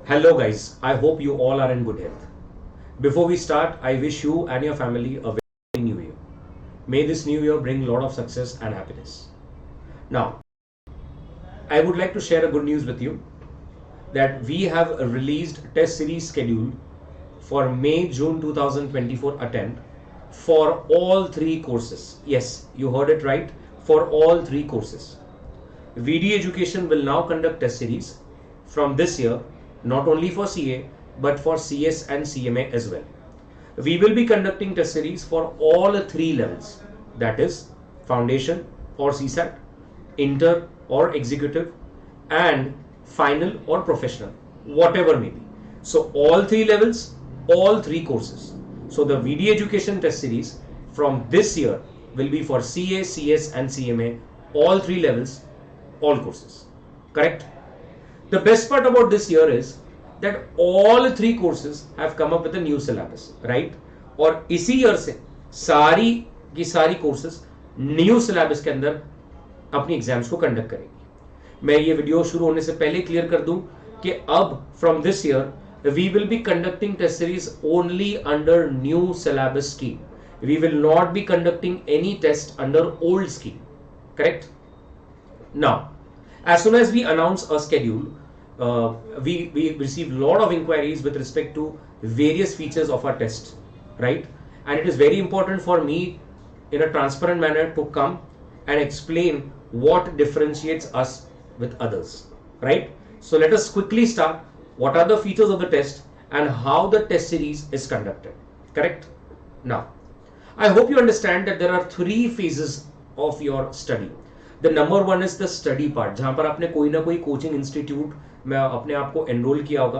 Hello guys, I hope you all are in good health. Before we start, I wish you and your family a very new year. May this new year bring a lot of success and happiness. Now, I would like to share a good news with you that we have released test series schedule for May-June 2024 attempt for all three courses. Yes, you heard it right, for all three courses. VD Education will now conduct test series from this year, not only for CA but for CS and CMA as well. We will be conducting test series for all three levels, that is foundation or CSAT, inter or executive, and final or professional, whatever may be. So all three levels, all three courses. So the VD Education test series from this year will be for CA, CS and CMA, all three levels, all courses. Correct? The best part about this year is that all three courses have come up with a new syllabus, right? और इसी year से सारी की सारी courses new syllabus के अंदर अपनी exams को कंडक्ट करेगी. मैं ये वीडियो शुरू होने से पहले क्लियर कर दूं कि अब from this year we will be conducting test series only under new syllabus scheme. We will not be conducting any test under old scheme. Correct? Now, as soon as we announce a schedule, we receive a lot of inquiries with respect to various features of our test, right? And it is very important for me in a transparent manner to come and explain what differentiates us with others, right? So let us quickly start. What are the features of the test and how the test series is conducted, correct? Now, I hope you understand that there are three phases of your study. The number one is the study part, जहां पर आपने कोई ना कोई coaching institute में अपने आप को एनरोल किया होगा.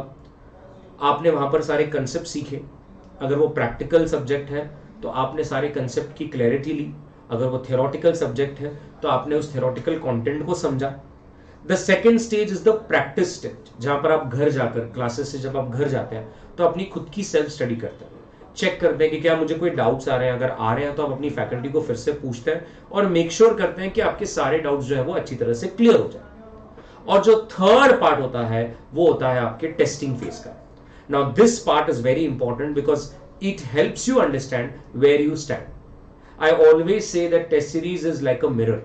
आपने वहां पर सारे कंसेप्ट सीखे. अगर वो प्रैक्टिकल सब्जेक्ट है तो आपने सारे कंसेप्ट की क्लैरिटी ली. अगर वो थ्योरेटिकल सब्जेक्ट है तो आपने उस थ्योरेटिकल कंटेंट को समझा. The second stage is the practice stage, जहां पर आप घर जाकर क्लासेस से जब आप घर जाते हैं तो अपनी खुद की सेल्फ स्टडी करते हैं, चेक करते हैं कि क्या मुझे कोई डाउट्स आ रहे हैं. अगर आ रहे हैं तो आप अपनी फैकल्टी को फिर से पूछते हैं और मेक श्योर करते हैं कि आपके सारे डाउट्स जो है वो अच्छी तरह से क्लियर हो जाए. और जो थर्ड पार्ट होता है वो होता है आपके टेस्टिंग फेज का. Now this part is very important because it helps you understand where you stand. I always say that test series is like a mirror.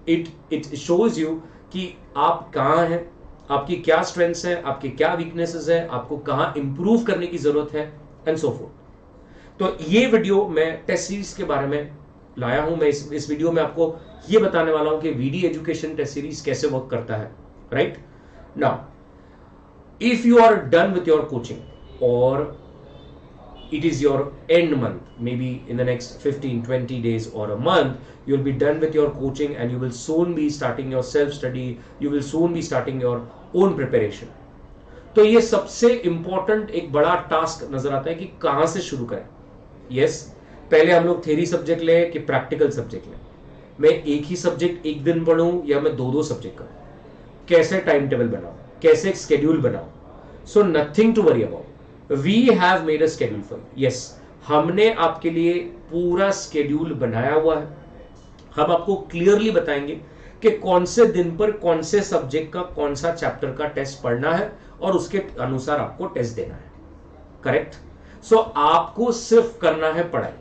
It shows you कि आप कहां हैं, आपकी क्या स्ट्रेंथ्स हैं, आपकी क्या वीकनेसेस हैं, आपको कहां इंप्रूव करने की जरूरत है एंड सो फोर्थ. तो ये वीडियो मैं टेस्ट सीरीज के बारे में लाया हूं. मैं इस वीडियो में आपको ये बताने वाला हूं कि VD एजुकेशन टेस्ट सीरीज कैसे वर्क करता है. Right now, if you are done with your coaching और it is your end month, maybe in the next 15-20 days or a month, you will be done with your coaching and you will soon be starting your self study, you will soon be starting your own preparation. तो ये सबसे important एक बड़ा task नजर आता है कि कहां से शुरू करें. यस, पहले हम लोग थ्योरी सब्जेक्ट लें कि प्रैक्टिकल सब्जेक्ट लें. मैं एक ही सब्जेक्ट एक दिन पढ़ूं या मैं दो सब्जेक्ट करूं, कैसे टाइम टेबल बनाऊं, कैसे एक स्केड्यूल बनाऊं. So nothing to worry about. We have made a schedule for you. Yes, हमने आपके लिए पूरा स्केड्यूल बनाया हुआ है. हम आपको क्लियरली बताएंगे कि कौन से दिन पर कौन से सब्जेक्ट का कौन सा चैप्टर का टेस्ट पढ़ना है और उसके अनुसार आपको टेस्ट देना है. करेक्ट? सो आपको सिर्फ करना है पढ़ाई,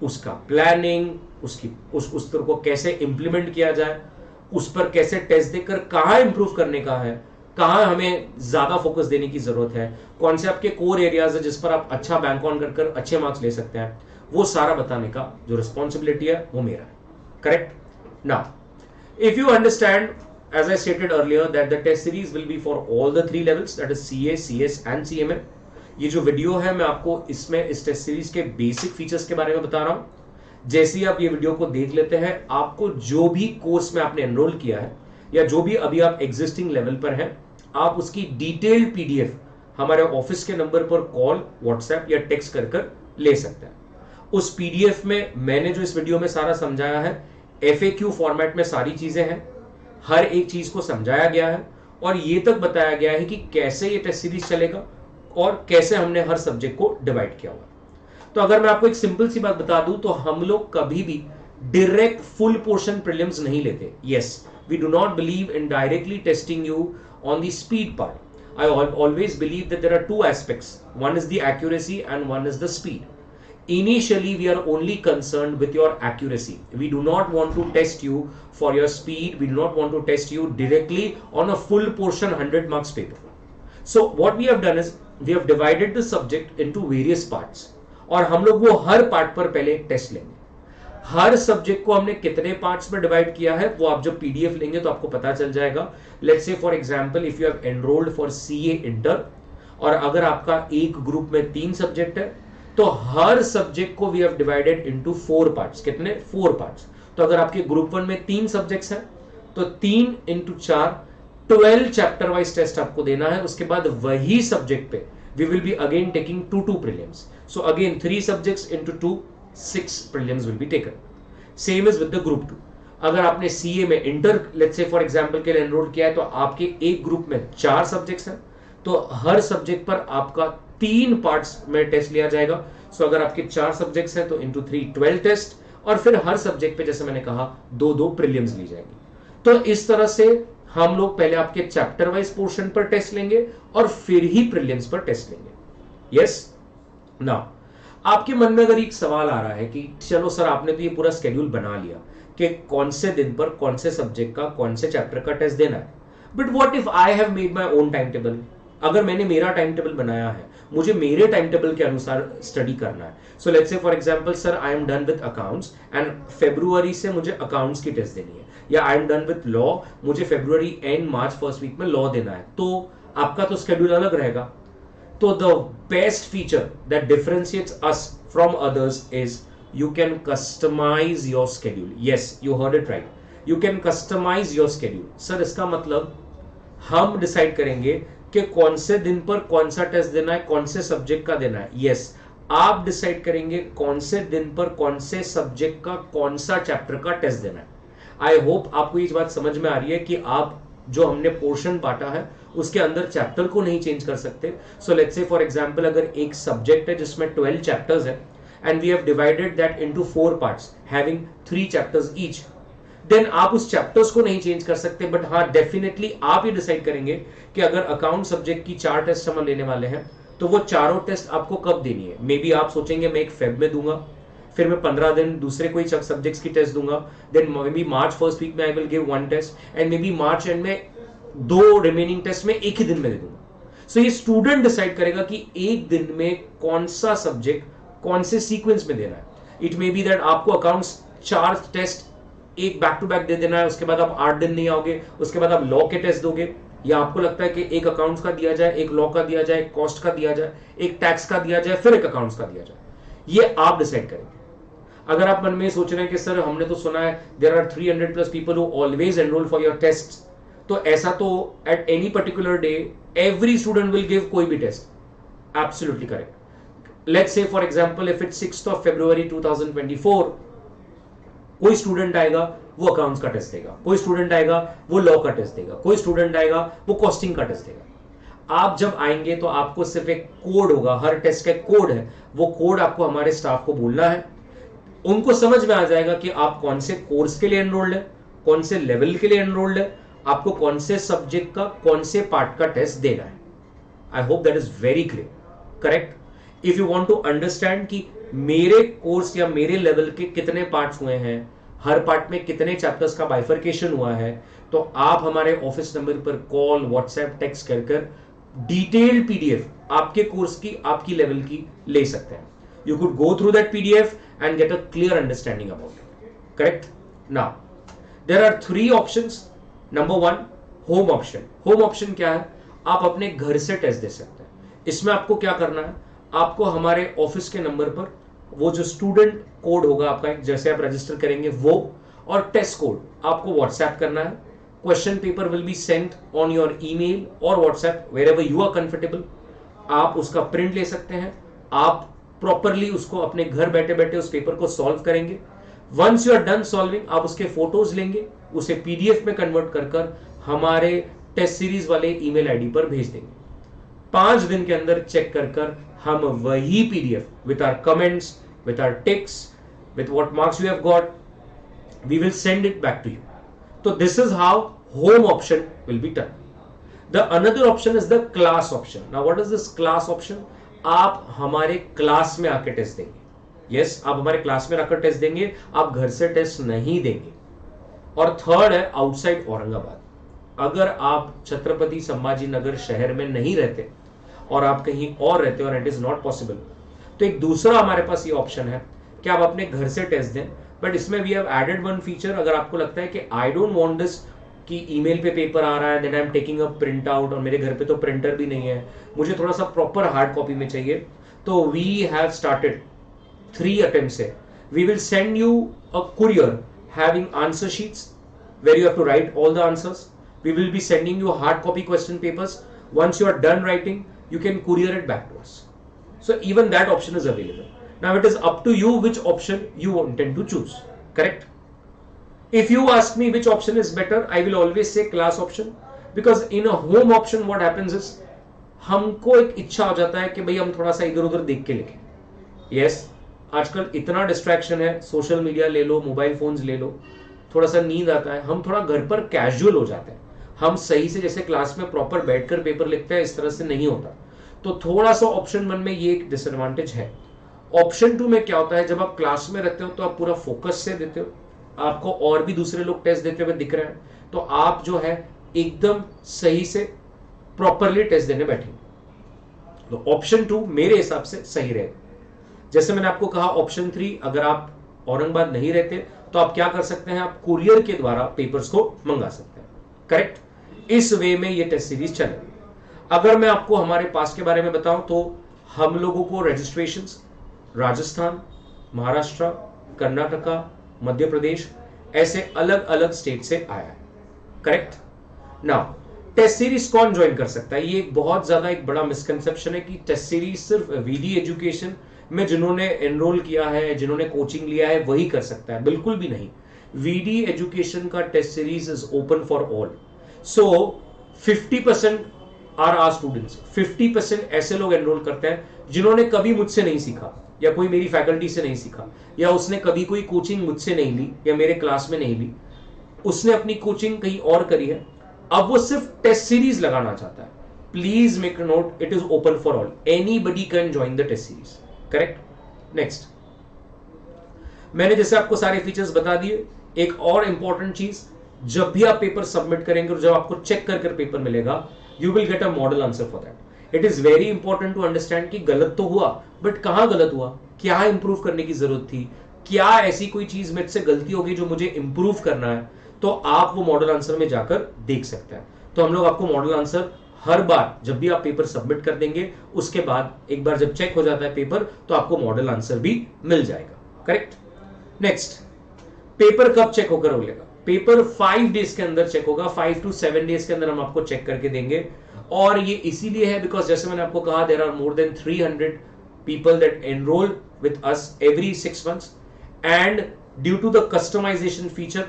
उसका प्लानिंग, उस पर को कैसे इंप्लीमेंट किया जाए, उस पर कैसे टेस्ट देकर कहां इंप्रूव करने का है, कहां हमें ज्यादा फोकस देने की जरूरत है, कौन से आपके कोर एरियाज है जिस पर आप अच्छा बैंक ऑन कर अच्छे मार्क्स ले सकते हैं, वो सारा बताने का जो रिस्पॉन्सिबिलिटी है वो मेरा है. Correct? Now, if you understand, as I stated earlier, that the test series will be for all the three levels, that is CA, CS and CMA. ये जो वीडियो है मैं आपको इसमें इस टेस्ट सीरीज के बेसिक फीचर्स के बारे में बता रहा हूं. जैसे ही आप ये वीडियो को देख लेते हैं, आपको जो भी कोर्स में आपने एनरोल किया है या जो भी अभी आप एग्जिस्टिंग लेवल पर हैं, आप उसकी डिटेल्ड PDF हमारे ऑफिस के नंबर पर कॉल, व्हाट्सएप या टेक्स्ट कर ले सकते हैं. उस PDF में मैंने जो इस वीडियो में सारा समझाया है, FAQ फॉर्मेट में सारी चीजें हैं, हर एक चीज को समझाया गया है और ये तक बताया गया है कि कैसे ये टेस्ट सीरीज चलेगा और कैसे हमने हर सब्जेक्ट को डिवाइड किया हुआ. तो अगर मैं आपको एक सिंपल सी बात बता दूं तो हम लोग कभी भी डायरेक्ट फुल पोर्शन प्रीलिम्स नहीं लेते. Yes, we do not believe in directly testing you on the speed part. I always believe that there are two aspects. One is the accuracy and one is the speed. Initially, we are only concerned with your accuracy. We do not want to test you for your speed. We do not want to test you directly on a full portion 100 marks paper. So what we have done is we have divided the subject into various parts. और हम लोग वो हर part पर पहले एक test लेंगे. हर subject को हमने कितने पार्ट्स में डिवाइड किया है वो आप जब पीडीएफ लेंगे तो आपको पता चल जाएगा. Let's say for example if you have enrolled for CA inter और अगर आपका एक ग्रुप में 3 सब्जेक्ट है तो हर सब्जेक्ट को we have divided into 4 parts. कितने? 4 पार्ट्स. तो अगर आपके ग्रुप 1 में 3 सब्जेक्ट्स हैं तो 3 इंटू 4 12 चैप्टर वाइज टेस्ट आपको देना है. उसके बाद वही सब्जेक्ट पे we will be again taking 2 prelims. So again 3 subjects into 2, 6 prelims will be taken. Same is with the group 2. अगर आपने CA में inter let's say for example के लिए एनरोल किया है तो आपके एक ग्रुप में 4 सब्जेक्ट्स हैं तो हर सब्जेक्ट पर आपका 3 पार्ट्स में टेस्ट लिया जाएगा. सो अगर आपके 4 सब्जेक्ट्स हैं तो इंटू 3 12 टेस्ट और फिर हर सब्जेक्ट पे जैसे मैंने कहा 2 प्रीलिम्स ली जाएगी. तो इस तरह से हम लोग पहले आपके चैप्टर वाइज पोर्शन पर टेस्ट लेंगे और फिर ही प्रीलिम्स पर टेस्ट लेंगे. यस. नाउ आपके मन में अगर एक सवाल आ रहा है कि चलो सर आपने तो ये पूरा स्केड्यूल बना लिया कि कौन से दिन पर कौन से सब्जेक्ट का कौन से चैप्टर का टेस्ट देना है, but what if I have made my own time table. अगर मैंने मेरा टाइम टेबल बनाया है, मुझे मेरे टाइम टेबल के अनुसार स्टडी करना है. So let's say for example sir I am done with accounts and फरवरी से मुझे अकाउंट्स की टेस्ट देनी है, या I am done with law, मुझे फरवरी एंड मार्च फर्स्ट वीक में लॉ देना है, तो आपका तो स्केड्यूल अलग रहेगा. तो the best feature that differentiates us from others is you can customize your schedule. Yes, you heard it right. You can customize your schedule. Sir इसका मतलब हम डिसाइड करेंगे कि कौन से दिन पर कौन सा टेस्ट देना है, कौन से सब्जेक्ट का देना है. यस, आप डिसाइड करेंगे कौन से दिन पर कौन से सब्जेक्ट का कौन सा चैप्टर का टेस्ट देना है. आई होप आपको ये बात समझ में आ रही है कि आप जो हमने पोर्शन बांटा है उसके अंदर चैप्टर को नहीं चेंज कर सकते. सो लेट्स से फॉर एग्जांपल अगर एक सब्जेक्ट है जिसमें 12 चैप्टर्स है and we have divided that into 4 parts having 3 chapters each, then आप उस चैप्टर्स को नहीं चेंज कर सकते. बट हाँ, डेफिनेटली आप ये डिसाइड करेंगे कि अगर अकाउंट सब्जेक्ट की 4 टेस्ट हम लेने वाले हैं तो वो चारों टेस्ट आपको कब देनी है. मे बी आप सोचेंगे मैं एक फेब में दूंगा, फिर मैं 15 दिन दूसरे कोई सब्जेक्ट्स की टेस्ट दूंगा, then maybe March first week में I will give 1 test and maybe March end में 2 रिमेनिंग टेस्ट में एक ही दिन में दे दूंगा. सो ये स्टूडेंट डिसाइड करेगा कि एक दिन में कौन सा सब्जेक्ट कौन से सीक्वेंस में देना है. इट मे बी दैट आपको अकाउंट्स 4 टेस्ट एक बैक टू बैक दे देना है, उसके बाद आप 8 दिन नहीं आओगे, उसके बाद आप लॉ के टेस्ट दोगे, या आपको लगता है कि एक अकाउंट्स का दिया जाए, एक लॉ का दिया जाए, एक कॉस्ट का दिया जाए, एक टैक्स का दिया जाए, फिर एक अकाउंट्स का दिया जाए. ये आप डिसाइड करेंगे. अगर आप मन में सोच रहे हैं कि सर हमने तो सुना है there are 300 plus people who always enrol for your test, तो ऐसा तो at any particular day every student will give कोई भी test. Absolutely correct. Let's say for example if it's 6th of February 2024, कोई स्टूडेंट आएगा वो accounts का test देगा, कोई स्टूडेंट आएगा वो लॉ का टेस्ट देगा, कोई स्टूडेंट आएगा वो कॉस्टिंग का टेस्ट देगा. आप जब आएंगे तो आपको सिर्फ एक कोड होगा, हर टेस्ट का कोड है, वो कोड आपको हमारे स्टाफ को बोलना है. उनको समझ में आ जाएगा कि आप कौन से कोर्स के लिए एनरोल्ड है, कौन से लेवल के लिए एनरोल्ड है, आपको कौन से सब्जेक्ट का कौन से पार्ट का टेस्ट देना है. I hope that is very clear. Correct. If you want to understand कि मेरे कोर्स या मेरे लेवल के कितने पार्ट्स हुए हैं, हर पार्ट में कितने चैप्टर्स का बाइफर्केशन हुआ है, तो आप हमारे ऑफिस नंबर पर कॉल, व्हाट्सएप, टेक्स्ट कर डिटेल्ड पीडीएफ आपके कोर्स की, आपकी लेवल की ले सकते हैं. You could go through that PDF and get a clear understanding about it. Correct. Now there are 3 options. Number 1 home option. Home option क्या है? आप अपने घर से टेस्ट दे सकते हैं. इसमें आपको क्या करना है, आपको हमारे ऑफिस के नंबर पर वो जो स्टूडेंट कोड होगा आपका, जैसे आप रजिस्टर करेंगे वो, और टेस्ट कोड आपको व्हाट्सएप करना है. Question paper will be sent on your email और WhatsApp wherever you are comfortable. आप उसका प्रिंट ले सकते हैं, आप प्रॉपरली उसको अपने घर बैठे बैठे उस पेपर को सॉल्व करेंगे. Once you are done solving, आप उसके फोटोज लेंगे, उसे पीडीएफ में कन्वर्ट कर हमारे टेस्ट सीरीज वाले ईमेल आईडी पर भेज देंगे. 5 दिन के अंदर चेक कर हम वही PDF with our comments, with our ticks, with what marks you have got, we will send it back to you. तो this is how home option will be done. The another option is the class option. Now what is this class option? आप हमारे class में आके test देंगे. Yes, आप हमारे class में आकर टेस्ट देंगे, आप घर से टेस्ट नहीं देंगे. और थर्ड है आउटसाइड औरंगाबाद. अगर आप छत्रपति संभाजी नगर शहर में नहीं रहते और आप कहीं और रहते हो और इट इज नॉट पॉसिबल, तो एक दूसरा हमारे पास ये ऑप्शन है कि आप अपने घर से टेस्ट दें. बट इसमें we have added one feature. अगर आपको लगता है कि आई डोंट वांट दिस कि ईमेल पे पेपर आ रहा है, then I am taking a print out, और मेरे घर पे तो प्रिंटर भी नहीं है, मुझे थोड़ा सा प्रॉपर हार्ड कॉपी में चाहिए, तो वी हैव स्टार्टेड 3 attempts है. We will send you a courier having answer sheets where you have to write all the answers. We will be sending you hard copy question papers. Once you are done writing, you can courier it back to us. So even that option is available. Now it is up to you which option you intend to choose. Correct? If you ask me which option is better, I will always say class option, because in a home option what happens is हमको एक इच्छा हो जाता है कि भाई हम थोड़ा सा इधर उधर देख के लिखें. Yes, आजकल इतना डिस्ट्रैक्शन है, सोशल मीडिया ले लो, मोबाइल फोन्स ले लो, थोड़ा सा नींद आता है, हम थोड़ा घर पर कैजुअल हो जाते हैं, हम सही से जैसे क्लास में प्रॉपर बैठकर पेपर लिखते हैं इस तरह से नहीं होता. तो थोड़ा सा ऑप्शन 1 में ये एक डिसएडवांटेज है. ऑप्शन 2 में क्या होता है, जब आप क्लास में रहते हो तो आप पूरा फोकस से देते हो, आपको और भी दूसरे लोग टेस्ट देते हुए दिख रहे हैं, तो आप जो है एकदम सही से प्रॉपरली टेस्ट देने बैठेंगे. तो ऑप्शन 2 मेरे हिसाब से सही रहेगा. जैसे मैंने आपको कहा ऑप्शन 3, अगर आप औरंगाबाद नहीं रहते तो आप क्या कर सकते हैं, आप कुरियर के द्वारा पेपर्स को मंगा सकते हैं. करेक्ट? इस वे में ये टेस्ट सीरीज चलेगी. अगर मैं आपको हमारे पास के बारे में बताऊं तो हम लोगों को रजिस्ट्रेशंस राजस्थान, महाराष्ट्र, कर्नाटका, मध्य प्रदेश, ऐसे अलग अलग स्टेट से आया है. करेक्ट? नाउ टेस्ट सीरीज कौन ज्वाइन कर सकता है? ये बहुत ज्यादा एक बड़ा मिसकंसेप्शन है कि टेस्ट सीरीज सिर्फ वीडी एजुकेशन में जिन्होंने एनरोल किया है, जिन्होंने कोचिंग लिया है, वही कर सकता है. बिल्कुल भी नहीं. वीडी एजुकेशन का test series is open for all. So 50% are are students, 50% ऐसे लोग एनरोल करते हैं जिन्होंने कभी मुझसे नहीं सीखा, या कोई मेरी फैकल्टी से नहीं सीखा, या उसने कभी कोई कोचिंग मुझसे नहीं ली या मेरे क्लास में नहीं ली, उसने अपनी कोचिंग कहीं और करी है, अब वो सिर्फ टेस्ट सीरीज लगाना चाहता है. Please make note, it is open for all, anybody can join the test series. Correct? Next, मैंने जैसे आपको सारे फीचर्स बता दिए. एक और इंपॉर्टेंट चीज, जब भी आप पेपर सबमिट करेंगे और जब आपको चेक कर पेपर मिलेगा, you will get a model answer for that. It is very important to understand कि गलत तो हुआ, बट कहां गलत हुआ, क्या इंप्रूव करने की जरूरत थी, क्या ऐसी कोई चीज मेरे से गलती होगी जो मुझे इंप्रूव करना है, तो आप वो मॉडल आंसर में जाकर देख सकते हैं. तो हम लोग आपको मॉडल आंसर हर बार जब भी आप पेपर सबमिट कर देंगे, उसके बाद एक बार जब चेक हो जाता है पेपर, तो आपको मॉडल आंसर भी मिल जाएगा. करेक्ट? नेक्स्ट, पेपर कब चेक होकर मिलेगा? पेपर 5 डेज के अंदर चेक होगा. 5 to 7 डेज के अंदर हम आपको चेक करके देंगे. और ये इसीलिए है बिकॉज जैसे मैंने आपको कहा, there are more than 300 people that enrol with us every 6 months, and due to the customization feature,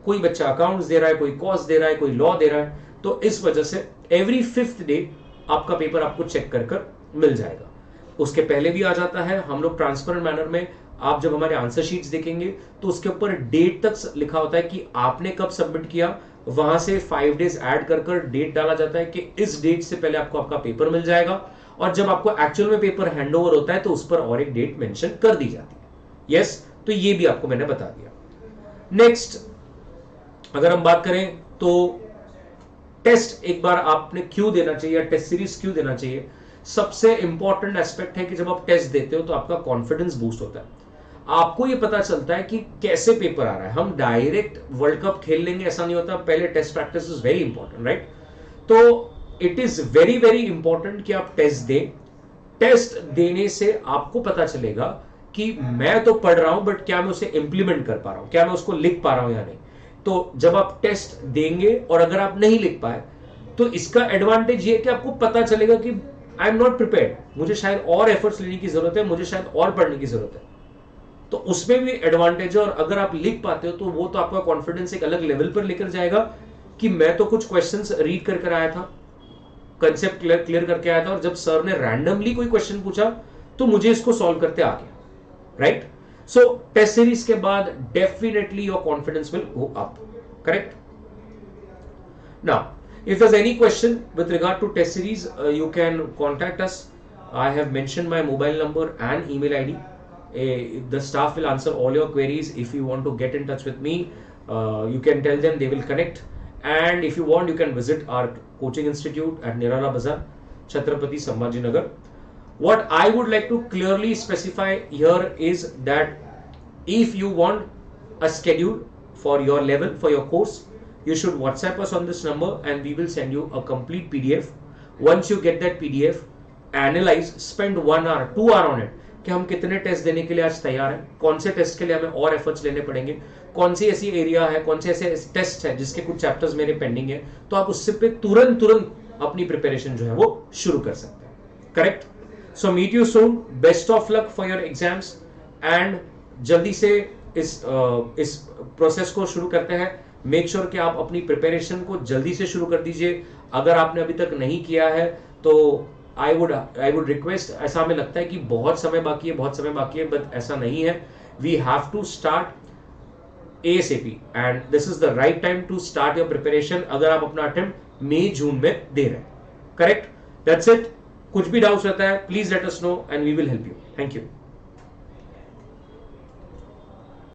कोई बच्चा अकाउंट्स दे रहा है, कोई कॉस्ट दे रहा है, कोई लॉ दे रहा है, तो इस वजह से एवरी 5th डे आपका पेपर आपको चेक कर मिल जाएगा. उसके पहले भी आ जाता है. हम लोग ट्रांसपेरेंट मैनर में, आप जब हमारे आंसर शीट्स देखेंगे तो उसके ऊपर डेट तक लिखा होता है कि आपने कब सबमिट किया, वहां से 5 डेज ऐड कर डेट डाला जाता है कि इस डेट से पहले आपको आपका पेपर मिल जाएगा. और जब आपको एक्चुअल में पेपर हैंडओवर होता है तो उस पर और एक डेट मेंशन कर दी जाती है. यस, तो ये भी आपको मैंने बता दिया. नेक्स्ट, अगर हम बात करें तो टेस्ट एक बार आपने क्यों देना चाहिए, टेस्ट सीरीज क्यों देना चाहिए? सबसे इंपॉर्टेंट एस्पेक्ट है कि जब आप टेस्ट देते हो तो आपका कॉन्फिडेंस बूस्ट होता है. आपको ये पता चलता है कि कैसे पेपर आ रहा है. हम डायरेक्ट वर्ल्ड कप खेल लेंगे ऐसा नहीं होता, पहले test practice is very important, right? तो it is very very important कि आप टेस्ट दें. टेस्ट देने से आपको पता चलेगा कि मैं तो पढ़ रहा हूं, बट क्या मैं उसे इंप्लीमेंट कर पा रहा हूं, क्या मैं उसको लिख पा रहा हूं या नहीं. तो जब आप टेस्ट देंगे और अगर आप नहीं लिख पाए, तो इसका एडवांटेज ये है कि आपको पता चलेगा कि आई एम नॉट प्रिपेयर्ड, मुझे शायद और एफर्ट्स लेने की जरूरत है, मुझे शायद और पढ़ने की जरूरत है. तो उसमें भी एडवांटेज है. और अगर आप लिख पाते हो तो वो तो आपका कॉन्फिडेंस एक अलग लेवल पर लेकर जाएगा कि मैं तो कुछ क्वेश्चंस रीड कर आया था, कंसेप्ट क्लियर करके आया था, और जब सर ने रैंडमली कोई क्वेश्चन पूछा तो मुझे इसको सॉल्व करते आ गया, राइट? सो टेस्ट सीरीज के बाद definitely your confidence will go up. Correct? Now If there's any question with regard to test series, you can contact us. I have mentioned my mobile number and email ID. The staff will answer all your queries. If you want to get in touch with me, you can tell them, they will connect. And if you want, you can visit our coaching institute at Nirala Bazaar, Chhatrapati Sambhaji Nagar. What I would like to clearly specify here is that if you want a schedule for your level, for your course, you should WhatsApp us on this number and we will send you a complete PDF. Once you get that PDF, analyze, spend 1 hour, 2 hour on it कि हम कितने test देने के लिए आज तैयार हैं, कौन से टेस्ट के लिए हमें और एफर्ट्स लेने पड़ेंगे, कौन सी ऐसी एरिया है, कौन से ऐसे टेस्ट है जिसके कुछ चैप्टर्स मेरे पेंडिंग है, तो आप उससे पे तुरंत अपनी प्रिपरेशन जो है वो शुरू कर सकते हैं. Correct. So meet you soon. Best of luck for your exams and जल्दी से इस प्रोसेस को शुरू करते हैं. मेक श्योर कि आप अपनी प्रिपरेशन को जल्दी से शुरू कर दीजिए. अगर आपने अभी तक नहीं किया है तो आई वुड रिक्वेस्ट, ऐसा हमें लगता है कि बहुत समय बाकी है, बट ऐसा नहीं है. We have to start ASAP and this is the right time to start your preparation अगर आप अपना अटेम्प्ट मई जून में दे रहे हैं. करेक्ट. That's it. कुछ भी डाउट्स रहता है please let us know and we will help you. Thank you.